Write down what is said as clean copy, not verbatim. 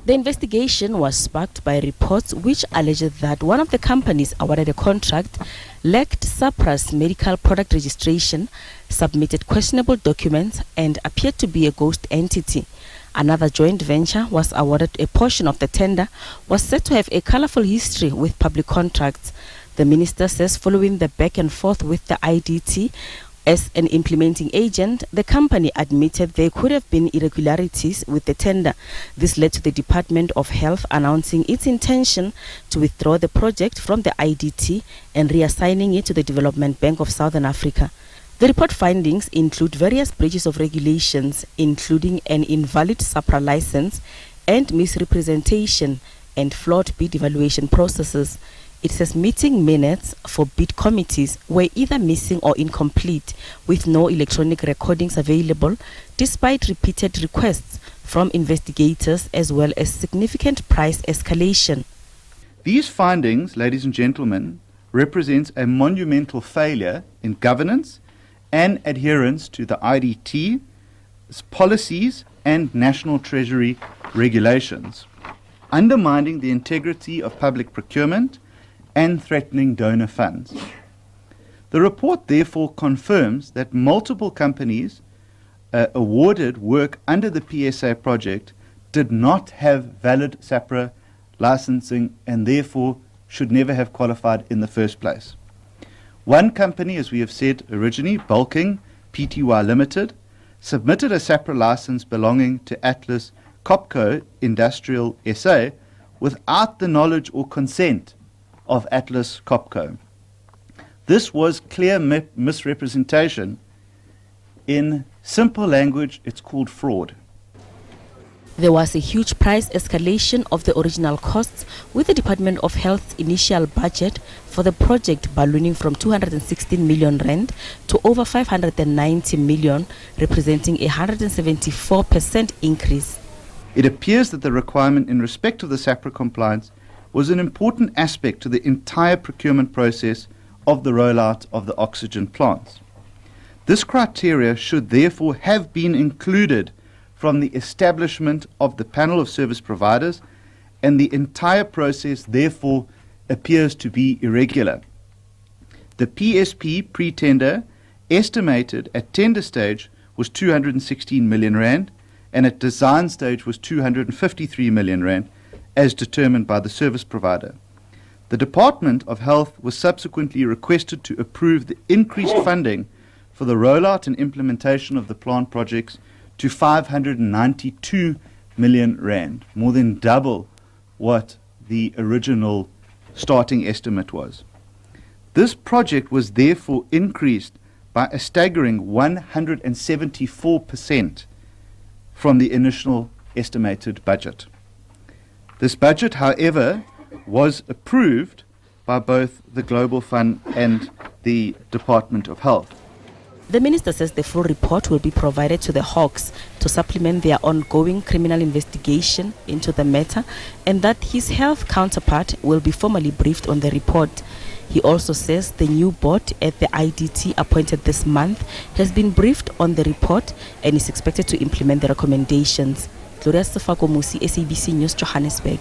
The investigation was sparked by reports which alleged that one of the companies awarded a contract lacked SAPRA's medical product registration, submitted questionable documents, and appeared to be a ghost entity. Another joint venture was awarded a portion of the tender, was said to have a colorful history with public contracts. The minister says following the back and forth with the IDT, as an implementing agent, the company admitted there could have been irregularities with the tender. This led to the Department of Health announcing its intention to withdraw the project from the IDT and reassigning it to the Development Bank of Southern Africa. The report findings include various breaches of regulations, including an invalid SAPRA license and misrepresentation and flawed bid evaluation processes. It says meeting minutes for bid committees were either missing or incomplete, with no electronic recordings available, despite repeated requests from investigators as well as significant price escalation. These findings, ladies and gentlemen, represents a monumental failure in governance and adherence to the IDT, its policies and National Treasury regulations, undermining the integrity of public procurement and threatening donor funds. The report therefore confirms that multiple companies awarded work under the PSA project did not have valid SAPRA licensing and therefore should never have qualified in the first place. One company, as we have said originally, Bulking Pty Limited, submitted a SAPRA license belonging to Atlas Copco Industrial SA without the knowledge or consent of Atlas Copco. This was clear misrepresentation. In simple language, it's called fraud. There was a huge price escalation of the original costs, with the Department of Health's initial budget for the project ballooning from 216 million rand to over 590 million, representing a 174% increase. It appears that the requirement in respect of the SAPRA compliance was an important aspect to the entire procurement process of the rollout of the oxygen plants. This criteria should therefore have been included from the establishment of the panel of service providers, and the entire process therefore appears to be irregular. The PSP pre-tender estimated at tender stage was 216 million rand and at design stage was 253 million rand, as determined by the service provider. The Department of Health was subsequently requested to approve the increased funding for the rollout and implementation of the plant projects to 592 million rand, more than double what the original starting estimate was. This project was therefore increased by a staggering 174% from the initial estimated budget. This budget, however, was approved by both the Global Fund and the Department of Health. The minister says the full report will be provided to the Hawks to supplement their ongoing criminal investigation into the matter, and that his health counterpart will be formally briefed on the report. He also says the new board at the IDT appointed this month has been briefed on the report and is expected to implement the recommendations. Gloria Sefako Musi, SABC News, Johannesburg.